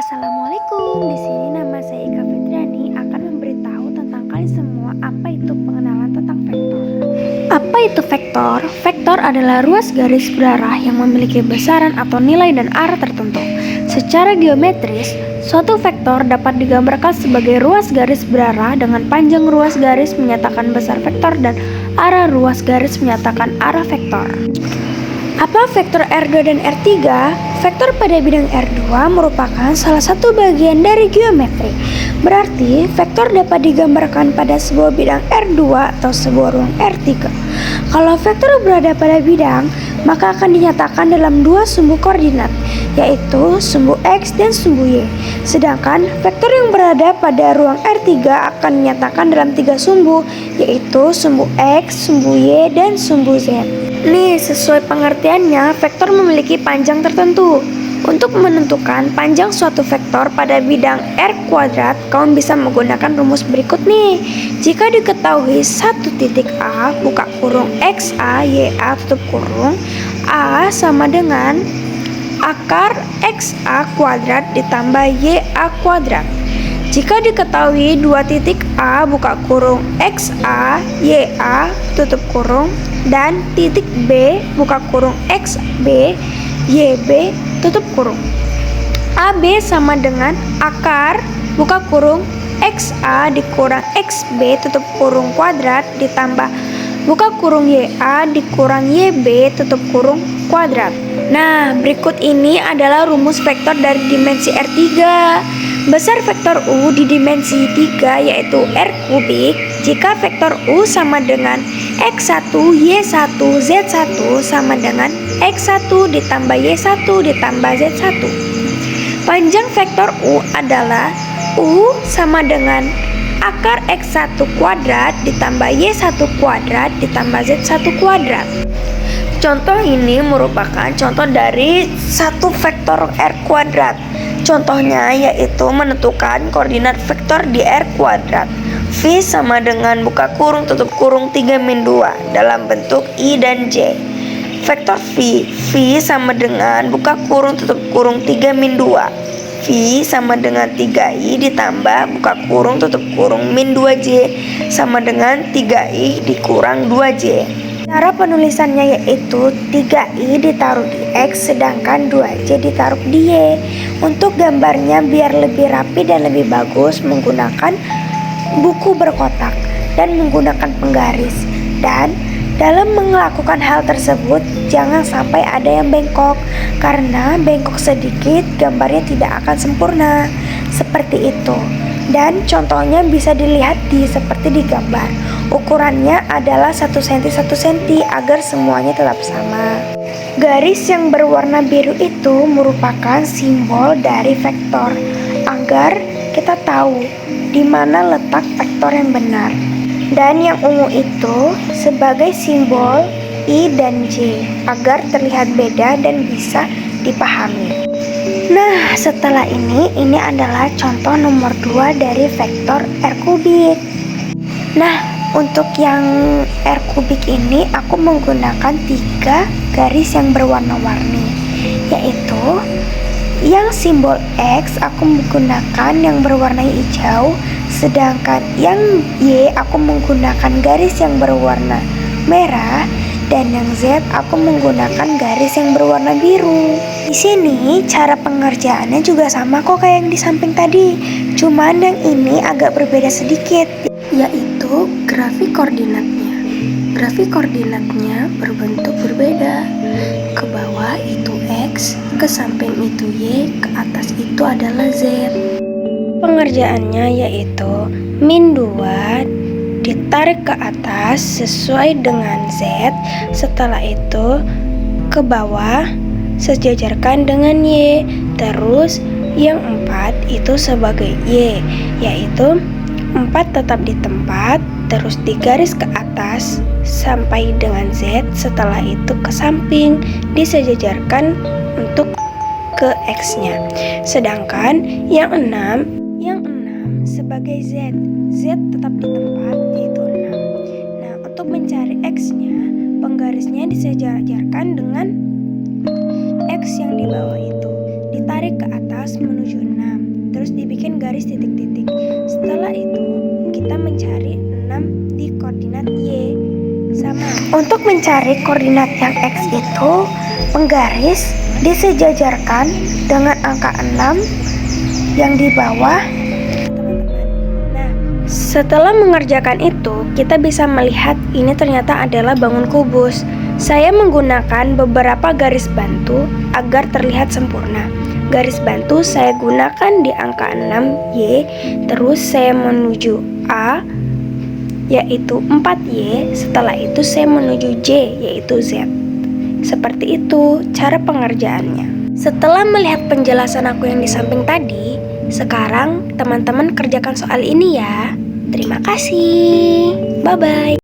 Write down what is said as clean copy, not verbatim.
Assalamualaikum. Di sini nama saya Eka Fitriani akan memberitahu tentang kalian semua apa itu pengenalan tentang vektor. Apa itu vektor? Vektor adalah ruas garis berarah yang memiliki besaran atau nilai dan arah tertentu. Secara geometris, suatu vektor dapat digambarkan sebagai ruas garis berarah dengan panjang ruas garis menyatakan besar vektor dan arah ruas garis menyatakan arah vektor. Apa vektor R2 dan R3? Vektor pada bidang R2 merupakan salah satu bagian dari geometri. Berarti, vektor dapat digambarkan pada sebuah bidang R2 atau sebuah ruang R3. Kalau vektor berada pada bidang, maka akan dinyatakan dalam dua sumbu koordinat, yaitu sumbu X dan sumbu Y. Sedangkan vektor yang berada pada ruang R3 akan dinyatakan dalam tiga sumbu, yaitu sumbu X, sumbu Y, dan sumbu Z. Nih, sesuai pengertiannya, vektor memiliki panjang tertentu. Untuk menentukan panjang suatu vektor pada bidang R kuadrat, kamu bisa menggunakan rumus berikut nih. Jika diketahui satu titik A, buka kurung XA, YA, tutup kurung, A sama dengan akar XA kuadrat ditambah YA kuadrat. Jika diketahui dua titik A, buka kurung XA, YA, tutup kurung, dan titik B, buka kurung XB, YB, tutup kurung. AB sama dengan akar, buka kurung, XA dikurang XB, tutup kurung kuadrat, ditambah buka kurung YA dikurang YB, tutup kurung kuadrat. Nah, berikut ini adalah rumus vektor dari dimensi R3. Besar vektor U di dimensi 3 yaitu R kubik jika vektor U sama dengan X1, Y1, Z1 sama dengan X1 ditambah Y1 ditambah Z1. Panjang vektor U adalah U sama dengan akar X1 kuadrat ditambah Y1 kuadrat ditambah Z1 kuadrat. Contoh ini merupakan contoh dari satu vektor R kuadrat. Contohnya yaitu menentukan koordinat vektor di R kuadrat. V sama dengan buka kurung tutup kurung 3-2 dalam bentuk I dan J. Vektor V sama dengan buka kurung tutup kurung 3-2. V sama dengan 3I ditambah buka kurung tutup kurung min 2J sama dengan 3I dikurang 2J. Cara penulisannya yaitu 3I ditaruh di X sedangkan 2J ditaruh di Y. Untuk gambarnya biar lebih rapi dan lebih bagus menggunakan buku berkotak dan menggunakan penggaris. Dan dalam melakukan hal tersebut jangan sampai ada yang bengkok, karena bengkok sedikit gambarnya tidak akan sempurna. Seperti itu. Dan contohnya bisa dilihat seperti di gambar. Ukurannya adalah 1 cm 1 cm agar semuanya tetap sama. Garis yang berwarna biru itu merupakan simbol dari vektor agar kita tahu di mana letak vektor yang benar. Dan yang ungu itu sebagai simbol I dan J agar terlihat beda dan bisa dipahami. Nah, setelah ini adalah contoh nomor 2 dari vektor R kubik. Nah, untuk yang R kubik ini aku menggunakan 3 garis yang berwarna-warni, yaitu yang simbol X aku menggunakan yang berwarna hijau, sedangkan yang Y aku menggunakan garis yang berwarna merah, dan yang Z aku menggunakan garis yang berwarna biru. Di sini cara pengerjaannya juga sama kok kayak yang di samping tadi, cuman yang ini agak berbeda sedikit, yaitu grafik koordinatnya. Grafik koordinatnya berbentuk berbeda. Ke bawah itu X, ke samping itu Y, ke atas itu adalah Z. Pengerjaannya yaitu min 2 ditarik ke atas sesuai dengan Z, setelah itu ke bawah sejajarkan dengan Y, terus yang 4 itu sebagai Y, yaitu 4 tetap di tempat, terus digaris ke atas sampai dengan Z, setelah itu ke samping disejajarkan untuk ke X-nya. Sedangkan yang 6 sebagai Z tetap di tempat yaitu 6. Nah, untuk mencari X-nya, penggarisnya disejajarkan dengan X yang di bawah itu, ditarik ke atas menuju 6. bikin garis titik-titik. Setelah itu, kita mencari 6 di koordinat Y. Sama. Untuk mencari koordinat yang X itu, penggaris disejajarkan dengan angka 6 yang di bawah. Nah, setelah mengerjakan itu, kita bisa melihat ini ternyata adalah bangun kubus. Saya menggunakan beberapa garis bantu agar terlihat sempurna. Garis bantu saya gunakan di angka 6Y, terus saya menuju A, yaitu 4Y, setelah itu saya menuju J, yaitu Z. Seperti itu cara pengerjaannya. Setelah melihat penjelasan aku yang di samping tadi, sekarang teman-teman kerjakan soal ini ya. Terima kasih. Bye-bye.